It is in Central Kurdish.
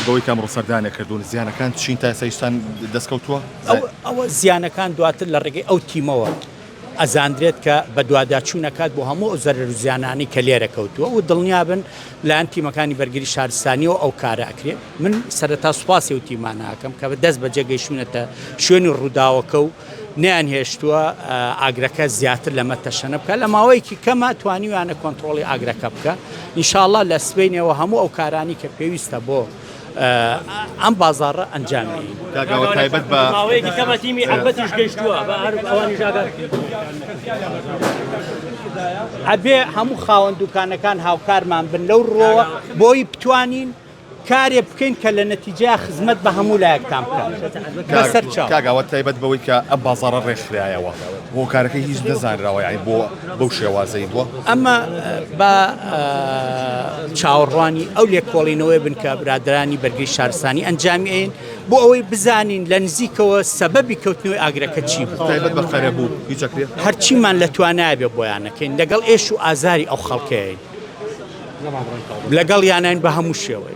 بەوەی کامڕۆ سەردانێک کردوون زیانەکان چین تا سەیشتان دەستکەوتووە ئەوە زیانەکان دواتر لە ڕێگەی ئەو تیمەوە ئەزاندرێت کە بە دوواداچوونەکات بۆ هەموو ئەو زەرەر و زیانانی کە لێرە کەوتووە و دڵنیا بن لایەن تیمەکانی بەرگری شارستانیەوە ئەو کارە ئەکرێت من سەرەتا سوپاسی و تیمان ناکەم کە بە دەست بەجێ گەیشتونەتە شوێنی ڕووداوەکە و نیان هێشتووە ئاگرەکە زیاتر لەمە تەشەنە بکە لە ماوەیەکی کەمە توانیویانە کۆنتترۆلی ئاگرەکە بکە ئینشاءڵڵا لە سبەینەوە هەموو ئەو کارانی کە پێویستە بۆ ئەم بازاڕە ئەنجامی تایبەت بە ماوەیەکی کەمە تیمی ئەلبەتیش گەیشتووە بە ئەوانی ژاگات ئەبێ هەموو خاوەن دوکانەکان هاوکارمان بن لەو ڕۆوە بۆی بتوانین کارێ بکەین کە لە نەتیجە خزمەت بە هەموو لایەکتان بکەن بەسەر چاو کاگاوە تایبەت بەوەی کە ئەم بازاڕە ڕێکخرایەوە بۆ کارەکەی هیچ نەزانراوە یعنی بۆ بەو شێوازەی بووە ئەمە بە چاوەڕوانی ئەو لێکۆڵینەوەی بن کە برادرانی بەرگری شارستانی ئەنجامی ئەین بۆ ئەوەی بزانین لە نزیکەوە سەبەبی کەوتنەوەی ئاگرەکە چی بوو تایبەت بە خەرەبوو هیچەکرێت هەرچیمان لە توانای بێ بۆیانەکەین لەگەڵ ئێش و ئازاری ئەو خەڵکەیە لەگەڵ یانین بە هەموو شێوەیە